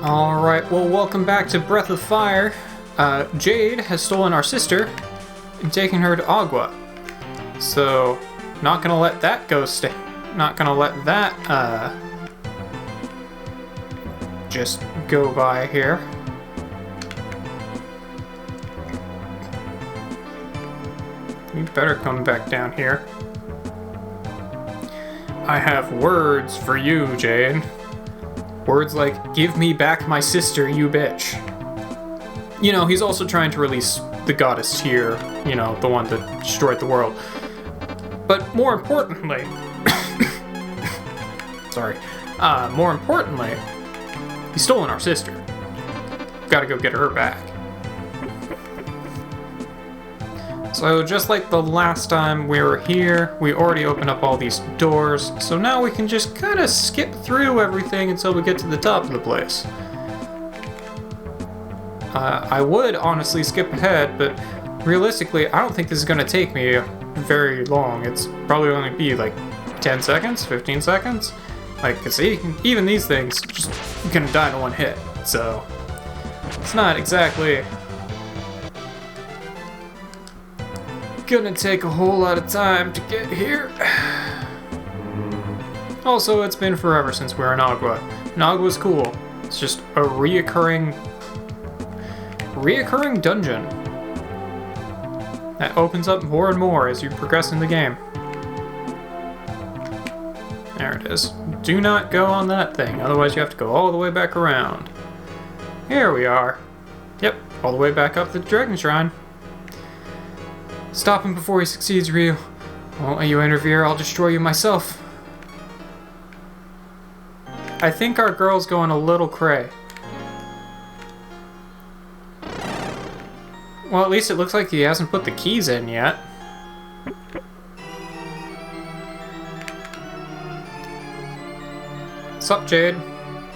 Alright, well, welcome back to Breath of Fire. Jade has stolen our sister and taken her to Agua. So, not gonna let that go not gonna let that, just go by here. You better come back down here. I have words for you, Jade. Words like, give me back my sister, you bitch. You know, he's also trying to release the goddess here, you know, the one that destroyed the world. But more importantly, more importantly, he's stolen our sister. Gotta go get her back. So just like the last time we were here, we already opened up all these doors, so now we can just kind of skip through everything until we get to the top of the place. I would honestly skip ahead, but realistically, I don't think this is going to take me very long. It's probably only be like 10 seconds, 15 seconds. Like, cause even these things just gonna die in one hit, so it's not exactly gonna take a whole lot of time to get here. Also, it's been forever since we were in Agua. And Agua's cool. It's just a reoccurring dungeon that opens up more and more as you progress in the game. There it is. Do not go on that thing, otherwise you have to go all the way back around. Here we are. Yep, all the way back up the Dragon Shrine. Stop him before he succeeds, Ryu. Won't let you interfere, I'll destroy you myself. I think our girl's going a little cray. Well, at least it looks like he hasn't put the keys in yet. What's up, Jade?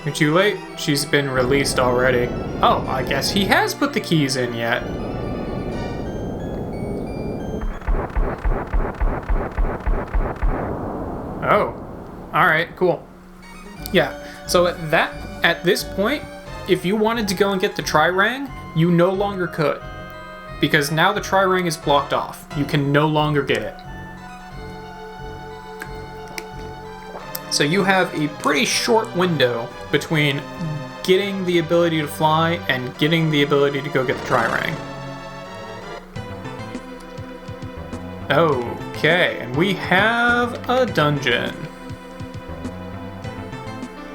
You're too late. She's been released already. Oh, I guess he has put the keys in yet. Oh, alright, cool. Yeah, so at this point, if you wanted to go and get the Tri-Rang, you no longer could. Because now the Tri-Rang is blocked off. You can no longer get it. So you have a pretty short window between getting the ability to fly and getting the ability to go get the Tri-Rang. Okay, and we have a dungeon.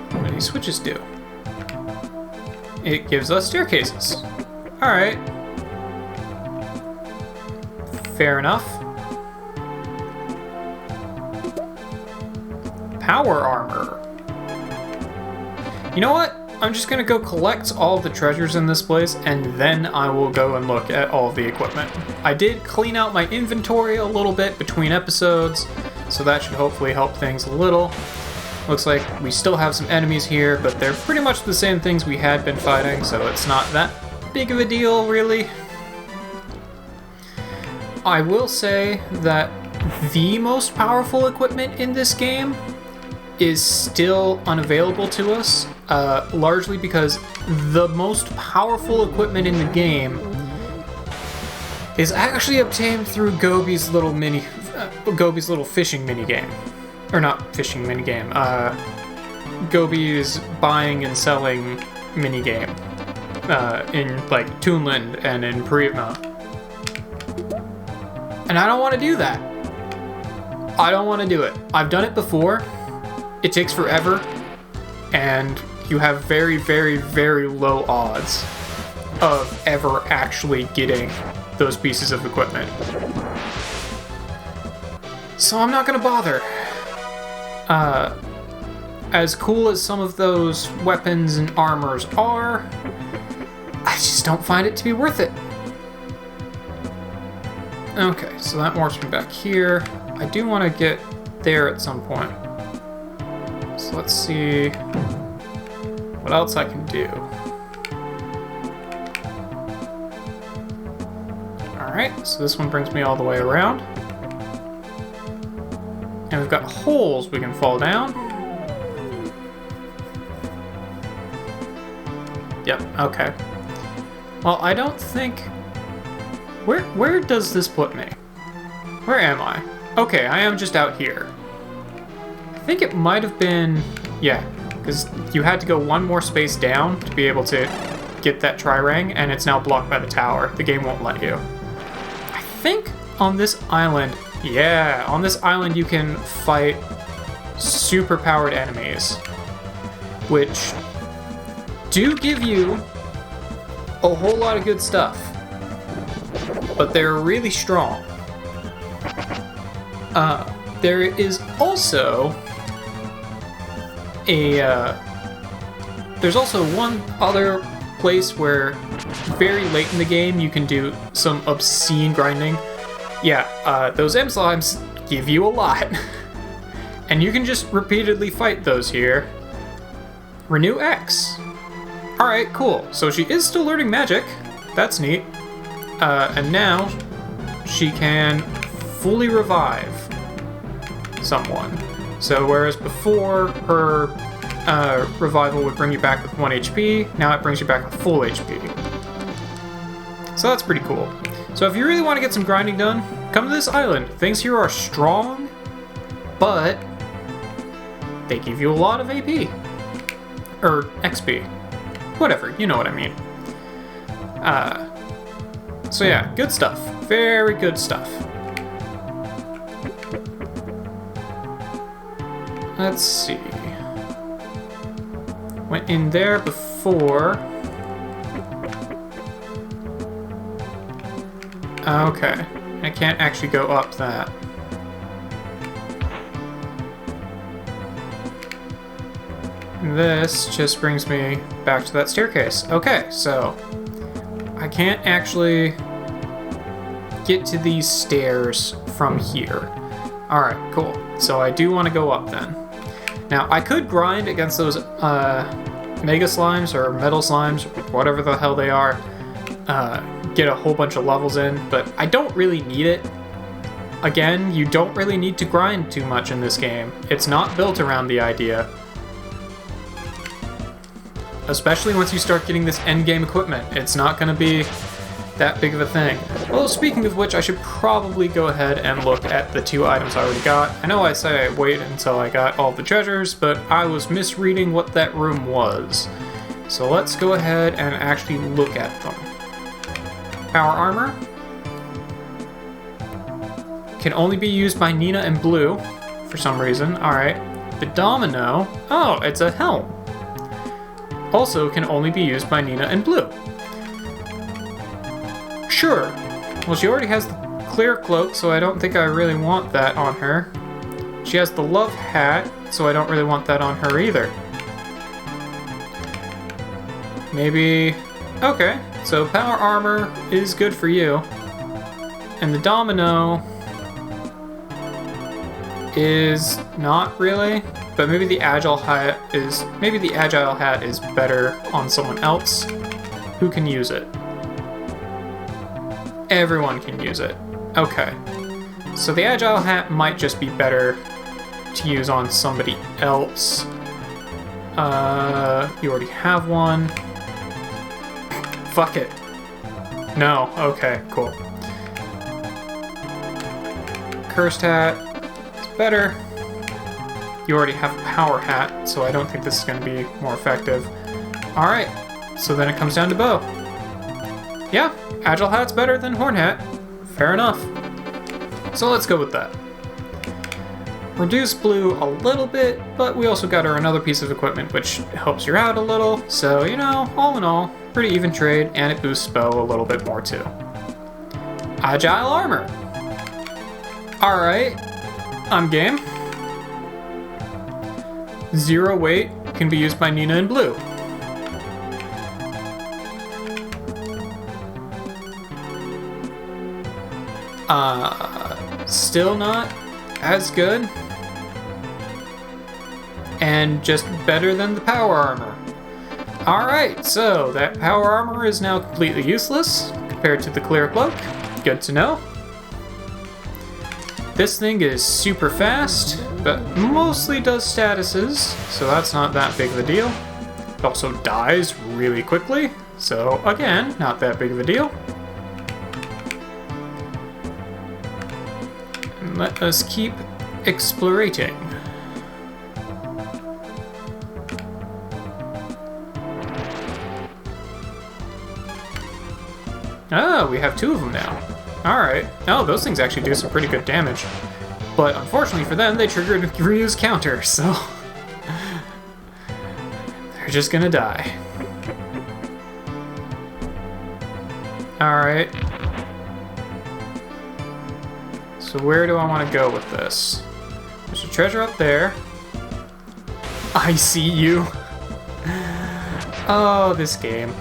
What do these switches do? It gives us staircases. Alright. Fair enough. Power armor. You know what? I'm just gonna go collect all the treasures in this place, and then I will go and look at all the equipment. I did clean out my inventory a little bit between episodes, so that should hopefully help things a little. Looks like we still have some enemies here, but they're pretty much the same things we had been fighting, so it's not that big of a deal, really. I will say that the most powerful equipment in this game is still unavailable to us, largely because the most powerful equipment in the game is actually obtained through Gobi's little fishing minigame. Or not fishing minigame, Gobi's buying and selling minigame, in like Toonland and in Prima. And I don't want to do that. I don't want to do it. I've done it before. It takes forever, and you have very, very, very low odds of ever actually getting those pieces of equipment. So I'm not gonna bother. As cool as some of those weapons and armors are, I just don't find it to be worth it. Okay, so that morphs me back here. I do want to get there at some point. So let's see what else I can do. Alright, so this one brings me all the way around. And we've got holes we can fall down. Yep, okay. Well, I don't think... Where does this put me? Where am I? Okay, I am just out here. I think it might have been... Yeah, because you had to go one more space down to be able to get that tri-ring, and it's now blocked by the tower. The game won't let you. I think on this island... Yeah, on this island you can fight super-powered enemies, which do give you a whole lot of good stuff, but they're really strong. There is also there's also one other place where very late in the game you can do some obscene grinding. Yeah, those M slimes give you a lot. And you can just repeatedly fight those here. Renew X. Alright, cool. So she is still learning magic. That's neat. And now she can fully revive someone. So whereas before her revival would bring you back with 1 HP, now it brings you back with full HP. So that's pretty cool. So if you really want to get some grinding done, come to this island. Things here are strong, but they give you a lot of AP. Or XP. Whatever, you know what I mean. So yeah, good stuff. Very good stuff. Let's see. Went in there before. Okay. I can't actually go up that. This just brings me back to that staircase. Okay, so I can't actually get to these stairs from here. Alright, cool. So I do want to go up then. Now, I could grind against those mega slimes or metal slimes, whatever the hell they are, get a whole bunch of levels in, but I don't really need it. Again, you don't really need to grind too much in this game. It's not built around the idea. Especially once you start getting this endgame equipment. It's not going to be that big of a thing. Well, speaking of which, I should probably go ahead and look at the 2 items I already got. I know I say I wait until I got all the treasures, but I was misreading what that room was. So let's go ahead and actually look at them. Power armor can only be used by Nina and Blue for some reason. Alright. The domino. Oh, it's a helm. Also can only be used by Nina and Blue. Sure. Well, she already has the clear cloak, so I don't think I really want that on her. She has the love hat, so I don't really want that on her either. Maybe... Okay, so power armor is good for you. And the domino is not really, but maybe the agile hat is better on someone else who can use it. Everyone can use it. Okay. So the agile hat might just be better to use on somebody else. You already have one. Fuck it. No, okay, cool. Cursed hat is better. You already have a power hat, so I don't think this is going to be more effective. Alright, so then it comes down to bow. Yeah, agile hat's better than horn hat. Fair enough. So let's go with that. Reduce Blue a little bit, but we also got her another piece of equipment which helps her out a little. So, you know, all in all, pretty even trade, and it boosts bow a little bit more too. Agile armor. Alright, I'm game. 0 weight can be used by Nina and Blue. Still not as good. And just better than the power armor. Alright, so that power armor is now completely useless compared to the clear cloak. Good to know. This thing is super fast, but mostly does statuses, so that's not that big of a deal. It also dies really quickly, so again, not that big of a deal. And let us keep explorating. Oh, we have 2 of them now. Alright. Oh, those things actually do some pretty good damage. But unfortunately for them, they triggered Ryu's counter, so... they're just gonna die. Alright. So where do I want to go with this? There's a treasure up there. I see you. Oh, this game.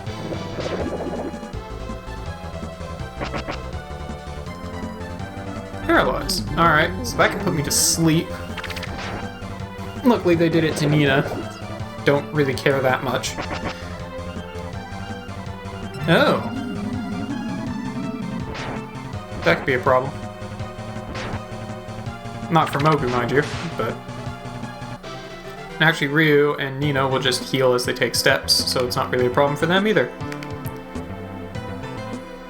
Paralyzed. Alright, so that can put me to sleep. Luckily they did it to Nina. Don't really care that much. Oh. That could be a problem. Not for Mogu, mind you, but... actually, Ryu and Nina will just heal as they take steps, so it's not really a problem for them either.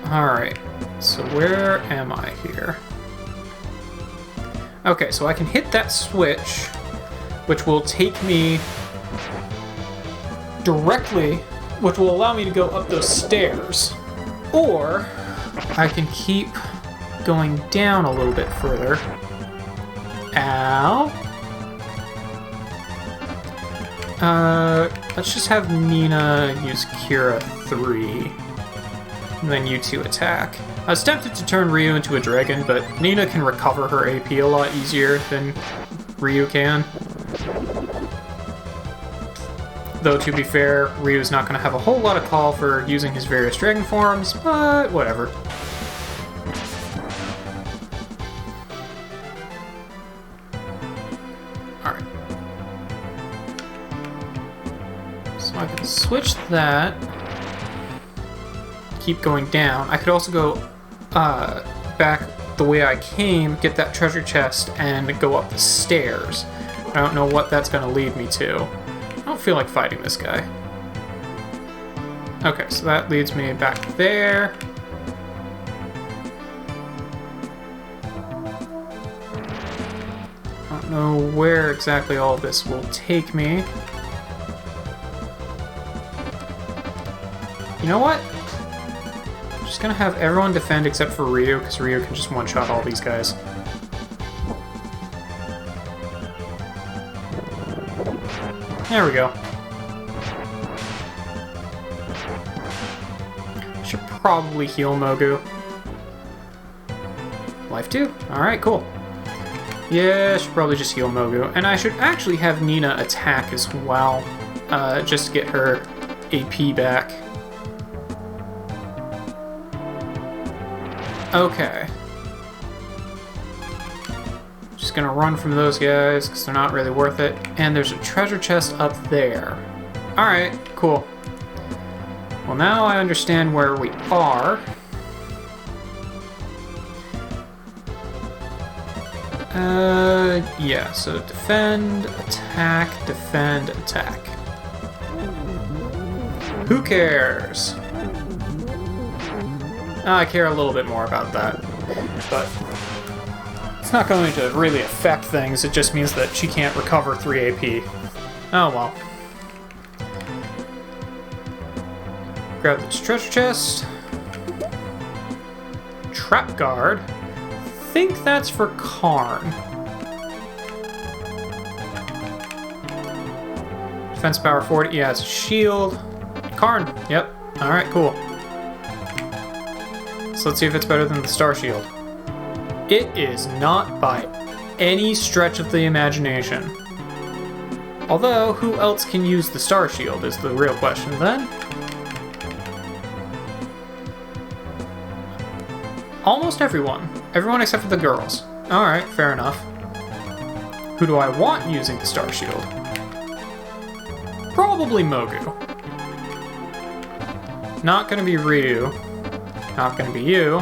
Alright, so where am I here? Okay, so I can hit that switch, which will take me directly, which will allow me to go up those stairs. Or I can keep going down a little bit further. Ow. Let's just have Nina use Kira 3. And then you 2 attack. I was tempted to turn Ryu into a dragon, but Nina can recover her AP a lot easier than Ryu can. Though, to be fair, Ryu's not going to have a whole lot of call for using his various dragon forms, but whatever. Alright. So I can switch that. Keep going down. I could also go back the way I came, get that treasure chest, and go up the stairs. I don't know what that's going to lead me to. I don't feel like fighting this guy. Okay, so that leads me back there. I don't know where exactly all of this will take me. You know what? I'm just gonna have everyone defend except for Ryu, because Ryu can just one-shot all these guys. There we go. Should probably heal Mogu. Life 2? Alright, cool. Yeah, I should probably just heal Mogu. And I should actually have Nina attack as well, just to get her AP back. Okay. Just gonna run from those guys, because they're not really worth it. And there's a treasure chest up there. Alright, cool. Well, now I understand where we are. Yeah, so defend, attack, defend, attack. Who cares? I care a little bit more about that, but it's not going to really affect things. It just means that she can't recover 3 AP. Oh well. Grab this treasure chest. Trap guard. I think that's for Karn. Defense power 40. Yeah, it's a shield. Karn. Yep. Alright, cool. So let's see if it's better than the Star Shield. It is not by any stretch of the imagination. Although, who else can use the Star Shield is the real question then. Almost everyone. Everyone except for the girls. Alright, fair enough. Who do I want using the Star Shield? Probably Mogu. Not gonna be Ryu. Not gonna be you.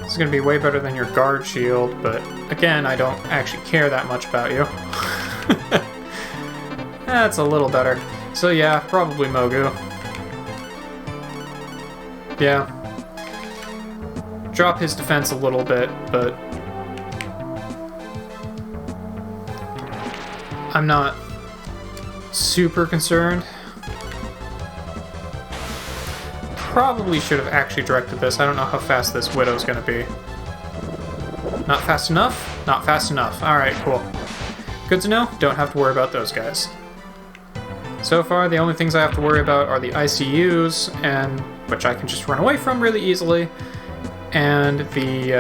This is gonna be way better than your guard shield, but again, I don't actually care that much about you. That's a little better. So yeah, probably Mogu. Yeah. Drop his defense a little bit, but I'm not super concerned. Probably should have actually directed this. I don't know how fast this Widow's gonna be. Not fast enough? Not fast enough. Alright, cool. Good to know. Don't have to worry about those guys. So far, the only things I have to worry about are the ICUs, and which I can just run away from really easily, and the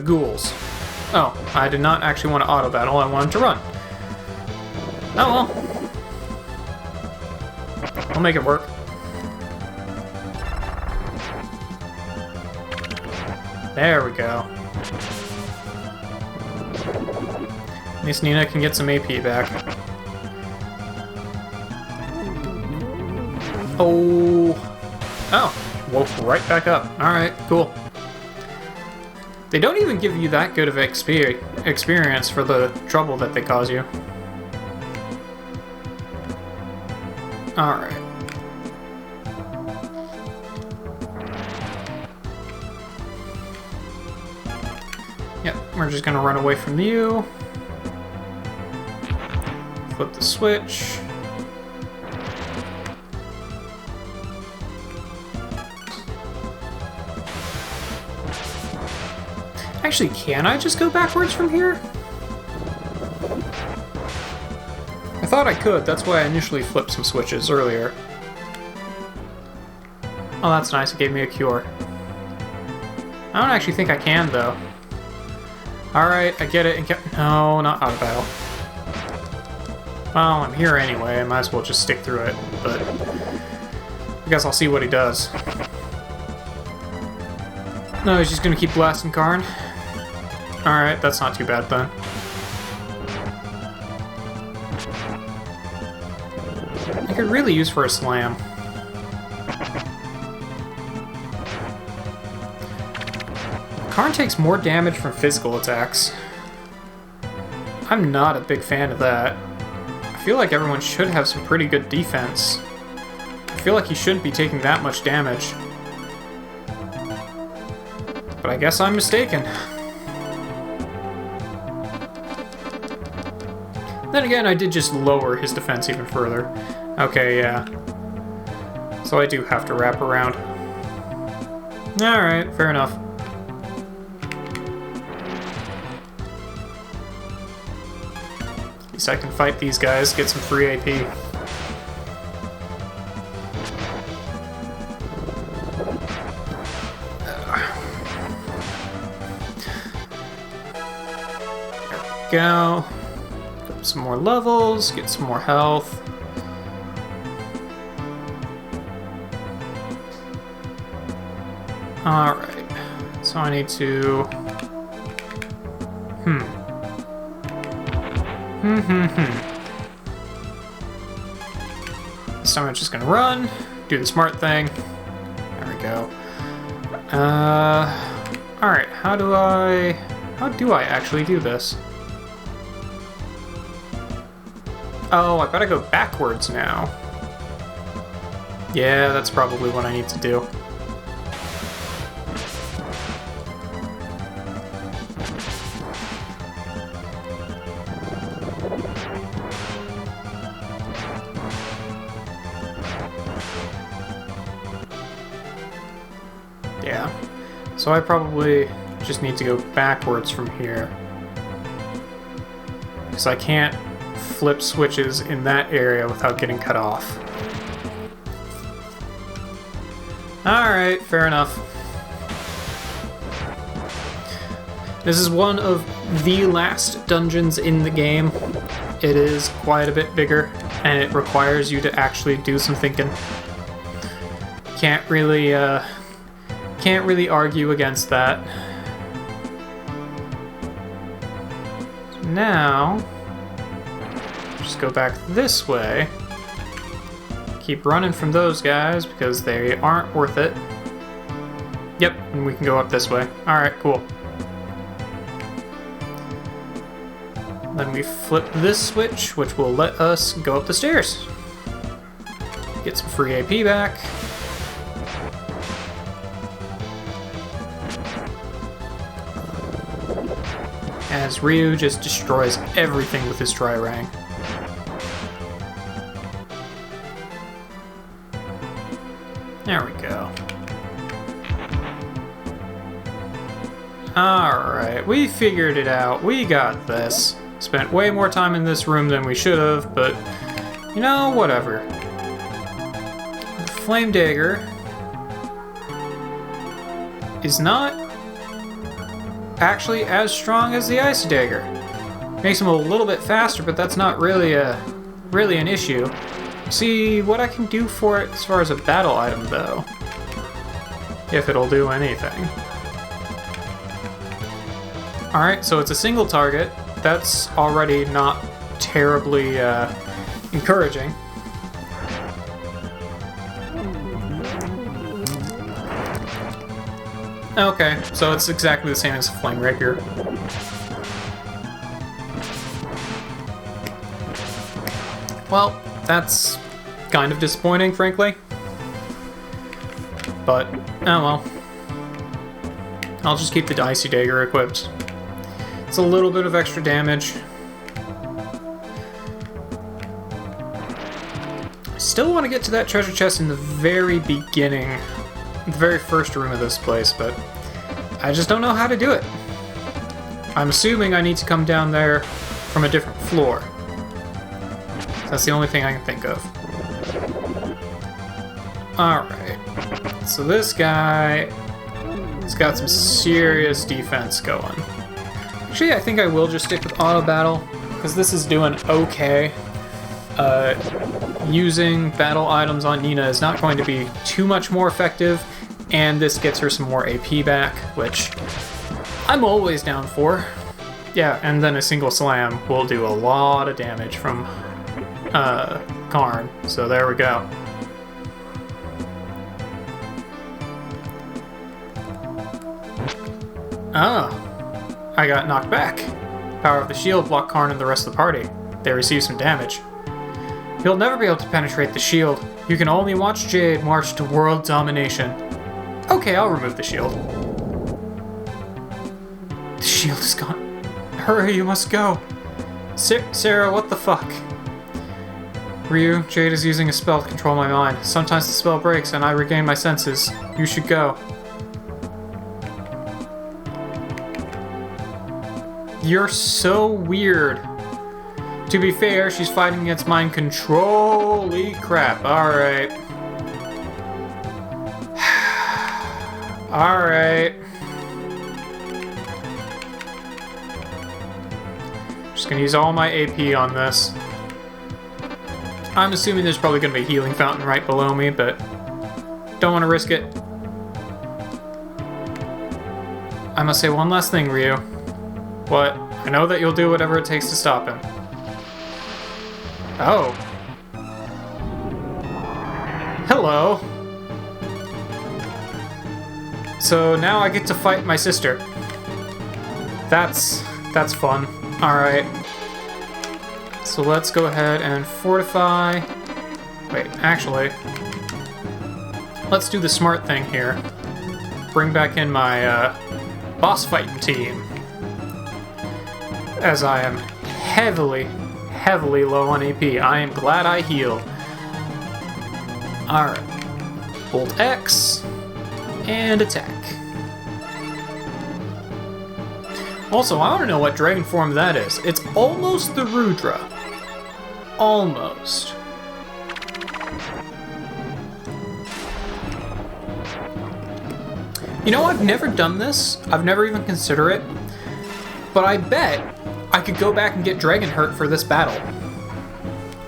ghouls. Oh, I did not actually want to auto battle. I wanted to run. Oh well. I'll make it work. There we go. At least Nina can get some AP back. Oh. Oh. Woke right back up. Alright, cool. They don't even give you that good of experience for the trouble that they cause you. Alright. Yep, we're just gonna run away from you. Flip the switch. Actually, can I just go backwards from here? I thought I could, that's why I initially flipped some switches earlier. Oh, that's nice, it gave me a cure. I don't actually think I can, though. Alright, I get it, and no, not out of battle. Well, I'm here anyway, I might as well just stick through it, but I guess I'll see what he does. No, he's just gonna keep blasting Karn? Alright, that's not too bad then. I could really use for a slam. Karn takes more damage from physical attacks. I'm not a big fan of that. I feel like everyone should have some pretty good defense. I feel like he shouldn't be taking that much damage. But I guess I'm mistaken. Then again, I did just lower his defense even further. Okay, yeah. So I do have to wrap around. Alright, fair enough. At least I can fight these guys, get some free AP. There we go. Get some more levels, get some more health. Alright, so I need to... This time I'm just gonna run, do the smart thing. There we go. Alright, how do I actually do this? Oh, I gotta go backwards now. Yeah, that's probably what I need to do. Yeah, so I probably just need to go backwards from here. Because I can't flip switches in that area without getting cut off. Alright, fair enough. This is one of the last dungeons in the game. It is quite a bit bigger, and it requires you to actually do some thinking. Can't really argue against that. So now, just go back this way. Keep running from those guys because they aren't worth it. Yep, and we can go up this way. Alright, cool. Then we flip this switch, which will let us go up the stairs. Get some free AP back. As Ryu just destroys everything with his Tri-Rang. There we go. Alright, we figured it out. We got this. Spent way more time in this room than we should have, but you know, whatever. The Flame Dagger is not actually as strong as the Ice Dagger. Makes him a little bit faster, but that's not really an issue. See what I can do for it as far as a battle item, though. If it'll do anything. Alright, so it's a single target. That's already not terribly encouraging. Okay, so it's exactly the same as a Flame Rapier. Well, that's kind of disappointing, frankly. But, oh well. I'll just keep the Icy Dagger equipped. It's a little bit of extra damage. I still want to get to that treasure chest in the very beginning, the very first room of this place, but I just don't know how to do it. I'm assuming I need to come down there from a different floor. That's the only thing I can think of. Alright. So this guy has got some serious defense going. Actually, I think I will just stick with auto battle, because this is doing okay. Using battle items on Nina is not going to be too much more effective, and this gets her some more AP back, which I'm always down for. Yeah, and then a single slam will do a lot of damage from Karn, so there we go. Ah. I got knocked back. Power of the shield blocked Karn and the rest of the party. They received some damage. You'll never be able to penetrate the shield. You can only watch Jade march to world domination. Okay, I'll remove the shield. The shield is gone. Hurry, you must go. Sarah, what the fuck? Ryu, Jade is using a spell to control my mind. Sometimes the spell breaks and I regain my senses. You should go. You're so weird. To be fair, she's fighting against mind control. Holy crap. Alright. Alright. Just gonna use all my AP on this. I'm assuming there's probably gonna be a healing fountain right below me, but don't want to risk it. I must say one last thing, Ryu. What? I know that you'll do whatever it takes to stop him. Oh. Hello. So now I get to fight my sister. That's fun. Alright. So let's go ahead and fortify. Wait, actually. Let's do the smart thing here. Bring back in my boss fighting team. As I am heavily low on AP. I am glad I healed. Alright. Bolt X. And attack. Also, I want to know what dragon form that is. It's almost the Rudra. Almost. You know, I've never done this. I've never even considered it. But I bet I could go back and get Dragon Hurt for this battle.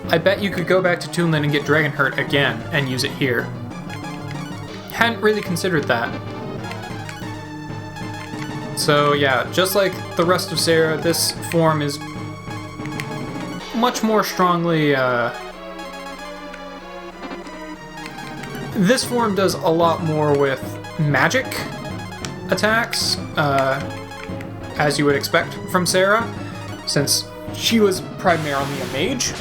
I bet you could go back to Toonland and get Dragon Hurt again and use it here. Hadn't really considered that. So yeah, just like the rest of Sarah, this form is much more strongly... This form does a lot more with magic attacks, as you would expect from Sarah, since she was primarily a mage.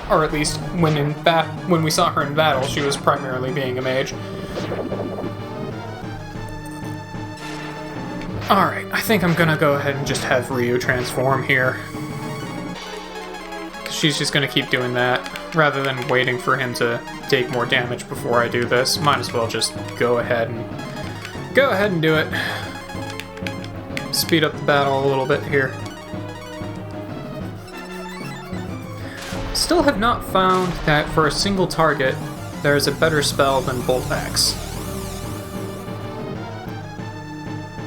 Or at least when we saw her in battle, she was primarily being a mage. Alright, I think I'm gonna go ahead and just have Ryu transform here. She's just gonna keep doing that, rather than waiting for him to take more damage before I do this. Might as well just go ahead and do it. Speed up the battle a little bit here. Still have not found that for a single target, there's a better spell than Bolt X.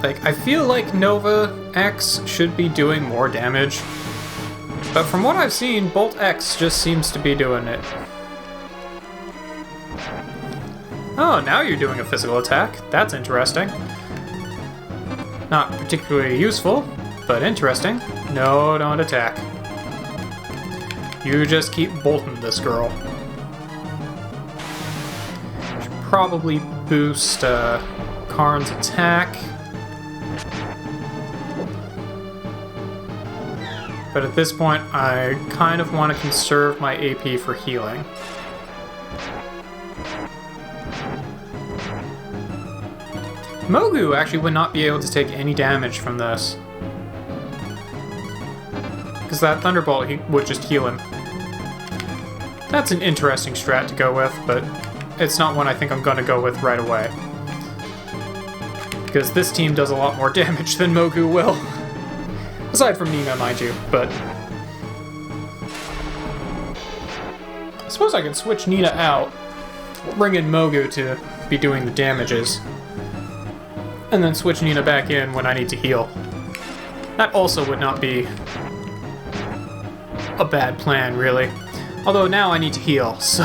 Like, I feel like Nova X should be doing more damage, but from what I've seen, Bolt X just seems to be doing it. Oh, now you're doing a physical attack. That's interesting. Not particularly useful, but interesting. No, don't attack. You just keep bolting this girl. Should probably boost Karn's attack. But at this point, I kind of want to conserve my AP for healing. Mogu actually would not be able to take any damage from this. Because that Thunderbolt would just heal him. That's an interesting strat to go with, but it's not one I think I'm going to go with right away. Because this team does a lot more damage than Mogu will. Aside from Nina, mind you, but... I suppose I can switch Nina out, bring in Mogu to be doing the damages, and then switch Nina back in when I need to heal. That also would not be a bad plan, really. Although now I need to heal, so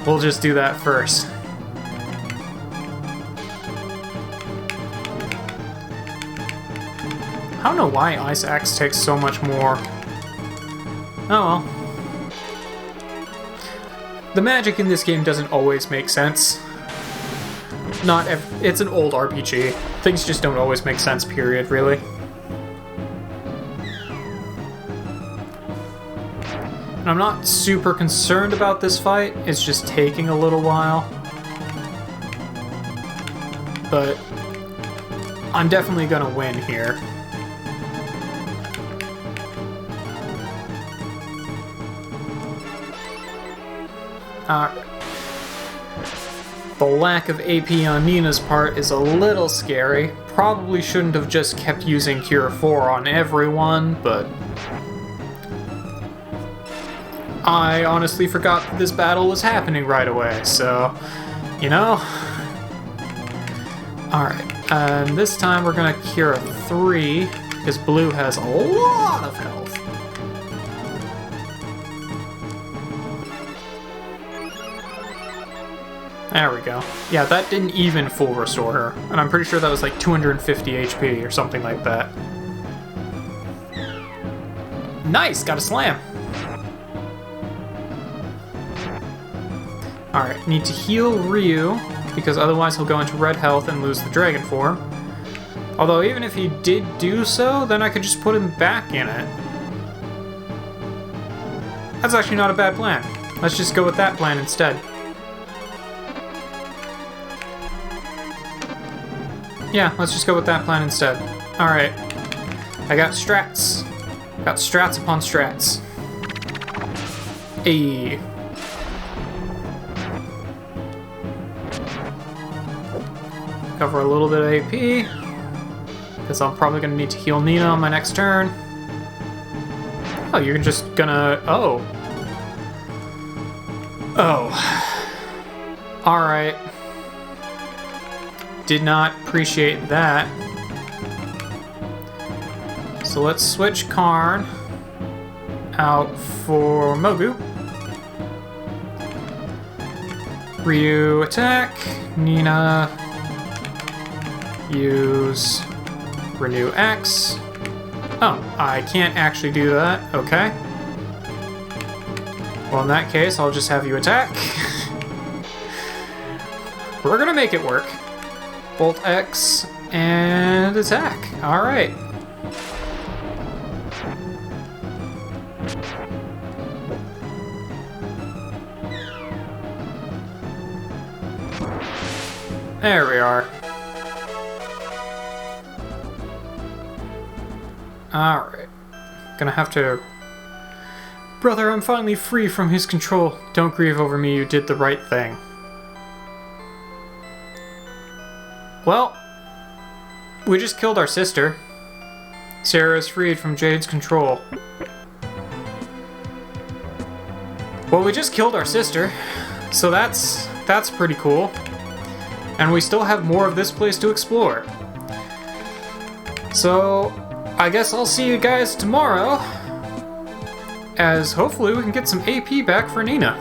we'll just do that first. I don't know why Ice Axe takes so much more. Oh well. The magic in this game doesn't always make sense. It's an old RPG. Things just don't always make sense, period, really. And I'm not super concerned about this fight, it's just taking a little while. But I'm definitely gonna win here. The lack of AP on Nina's part is a little scary. Probably shouldn't have just kept using Cure 4 on everyone, but... I honestly forgot that this battle was happening right away, so... You know? Alright, this time we're gonna Cure 3, because Blue has a lot of health. There we go. Yeah, that didn't even full restore her. And I'm pretty sure that was like 250 HP or something like that. Nice! Got a slam! Alright, need to heal Ryu, because otherwise he'll go into red health and lose the dragon form. Although even if he did do so, then I could just put him back in it. That's actually not a bad plan. Let's just go with that plan instead. Yeah, let's just go with that plan instead. Alright. I got strats. Got strats upon strats. Ayy. Cover a little bit of AP. Because I'm probably going to need to heal Nina on my next turn. Oh, you're just gonna... Oh. Oh. Alright. Did not appreciate that. So let's switch Karn out for Mogu. Ryu attack. Nina use Renew X. Oh, I can't actually do that. Okay. Well, in that case, I'll just have you attack. We're gonna make it work. Bolt X and attack. Alright. There we are. Alright. Gonna have to... Brother, I'm finally free from his control. Don't grieve over me, you did the right thing. Well, we just killed our sister. Sarah is freed from Jade's control. Well, we just killed our sister, so that's pretty cool. And we still have more of this place to explore. So, I guess I'll see you guys tomorrow, as hopefully we can get some AP back for Nina.